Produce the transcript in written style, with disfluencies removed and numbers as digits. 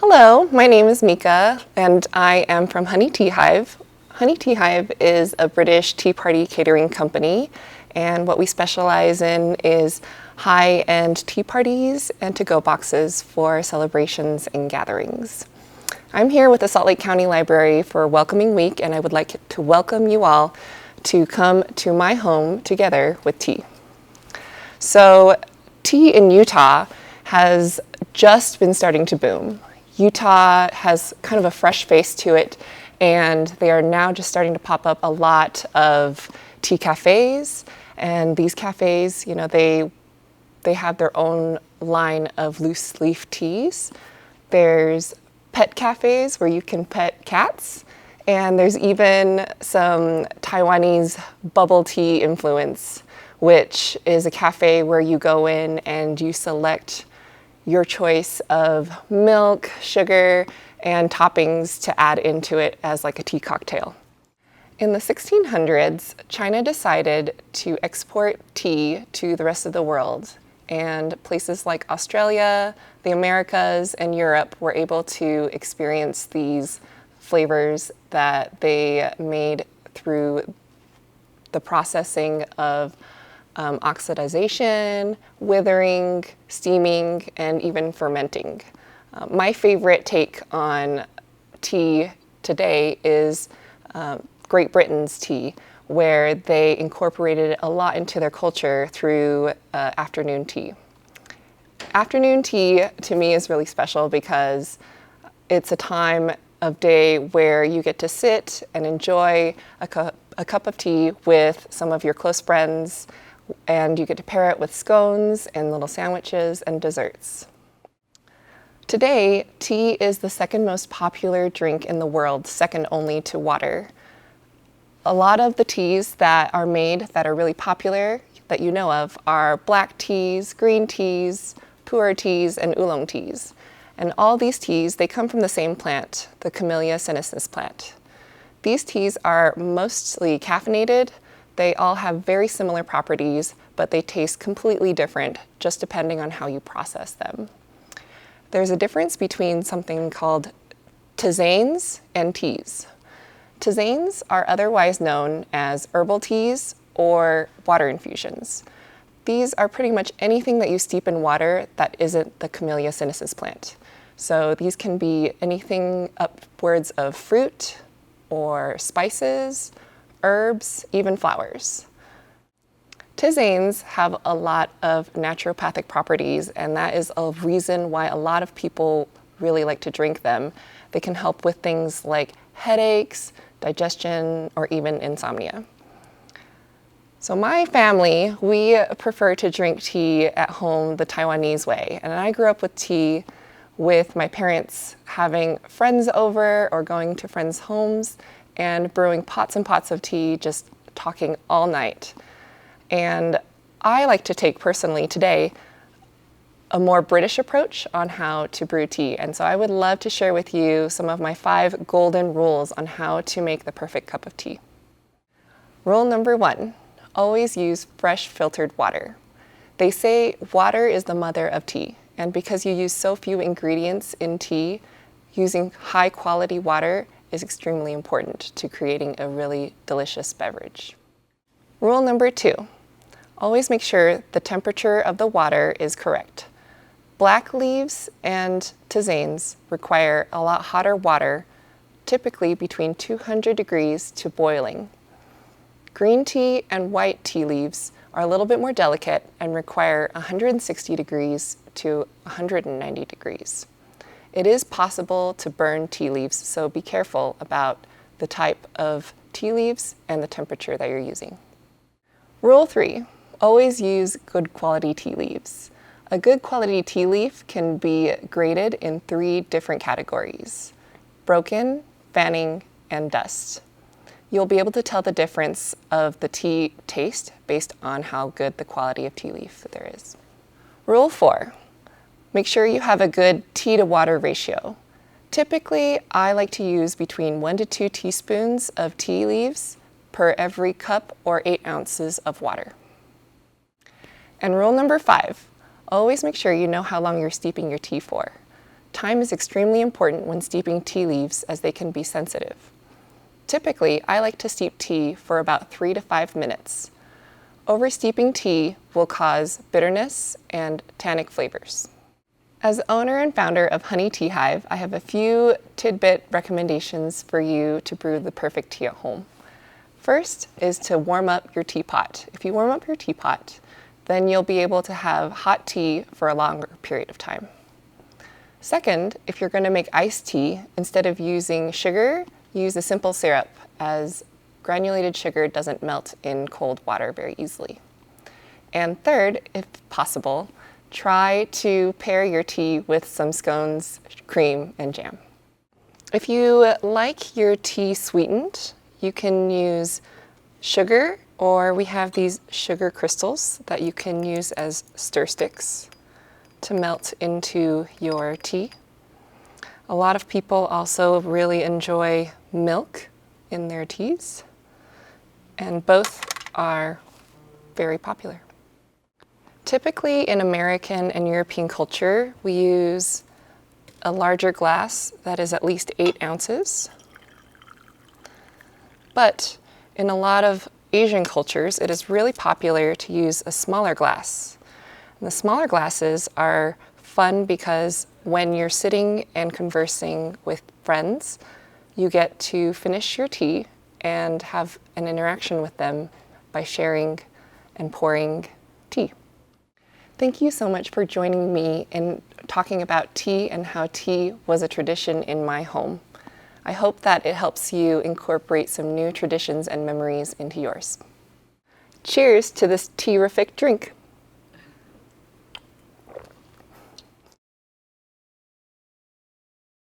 Hello, my name is Mika and I am from Honey Teahive. Honey Teahive is a British tea party catering company, and what we specialize in is high-end tea parties and to-go boxes for celebrations and gatherings. I'm here with the Salt Lake County Library for Welcoming Week, and I would like to welcome you all to come to my home together with tea. So, tea in Utah has just been starting to boom. Utah has kind of a fresh face to it, and they are now just starting to pop up a lot of tea cafes. And these cafes, they have their own line of loose leaf teas. There's pet cafes where you can pet cats, and there's even some Taiwanese bubble tea influence, which is a cafe where you go in and you select your choice of milk, sugar, and toppings to add into it as like a tea cocktail. In the 1600s, China decided to export tea to the rest of the world, and places like Australia, the Americas, and Europe were able to experience these flavors that they made through the processing of oxidization, withering, steaming, and even fermenting. My favorite take on tea today is Great Britain's tea, where they incorporated a lot into their culture through afternoon tea. Afternoon tea to me is really special because it's a time of day where you get to sit and enjoy a cup of tea with some of your close friends, and you get to pair it with scones and little sandwiches and desserts. Today, tea is the second most popular drink in the world, second only to water. A lot of the teas that are made that are really popular that you know of are black teas, green teas, pu'er teas, and oolong teas. And all these teas, they come from the same plant, the Camellia sinensis plant. These teas are mostly caffeinated. They all have very similar properties, but they taste completely different just depending on how you process them. There's a difference between something called tisanes and teas. Tisanes are otherwise known as herbal teas or water infusions. These are pretty much anything that you steep in water that isn't the Camellia sinensis plant. So these can be anything upwards of fruit or spices, herbs, even flowers. Tisanes have a lot of naturopathic properties, and that is a reason why a lot of people really like to drink them. They can help with things like headaches, digestion, or even insomnia. So my family, we prefer to drink tea at home the Taiwanese way, and I grew up with tea with my parents having friends over or going to friends' homes and brewing pots and pots of tea, just talking all night. And I like to take personally today a more British approach on how to brew tea. And so I would love to share with you some of my 5 golden rules on how to make the perfect cup of tea. Rule number 1, always use fresh filtered water. They say water is the mother of tea. And because you use so few ingredients in tea, using high quality water is extremely important to creating a really delicious beverage. Rule number 2, always make sure the temperature of the water is correct. Black leaves and tisanes require a lot hotter water, typically between 200 degrees to boiling. Green tea and white tea leaves are a little bit more delicate and require 160 degrees to 190 degrees. It is possible to burn tea leaves, so be careful about the type of tea leaves and the temperature that you're using. Rule 3, always use good quality tea leaves. A good quality tea leaf can be graded in 3 different categories: broken, fanning, and dust. You'll be able to tell the difference of the tea taste based on how good the quality of tea leaf there is. Rule 4, make sure you have a good tea to water ratio. Typically, I like to use between 1 to 2 teaspoons of tea leaves per every cup or 8 ounces of water. And rule number 5, always make sure you know how long you're steeping your tea for. time is extremely important when steeping tea leaves as they can be sensitive. Typically, I like to steep tea for about 3 to 5 minutes. Oversteeping tea will cause bitterness and tannic flavors. As owner and founder of Honey Teahive, I have a few tidbit recommendations for you to brew the perfect tea at home. First is to warm up your teapot. If you warm up your teapot, then you'll be able to have hot tea for a longer period of time. Second, if you're going to make iced tea, instead of using sugar, use a simple syrup, as granulated sugar doesn't melt in cold water very easily. And third, if possible, try to pair your tea with some scones, cream, and jam. If you like your tea sweetened, you can use sugar, or we have these sugar crystals that you can use as stir sticks to melt into your tea. A lot of people also really enjoy milk in their teas, and both are very popular. Typically in American and European culture, we use a larger glass that is at least 8 ounces. But in a lot of Asian cultures, it is really popular to use a smaller glass. And the smaller glasses are fun because when you're sitting and conversing with friends, you get to finish your tea and have an interaction with them by sharing and pouring tea. Thank you so much for joining me in talking about tea and how tea was a tradition in my home. I hope that it helps you incorporate some new traditions and memories into yours. Cheers to this tea-rific drink.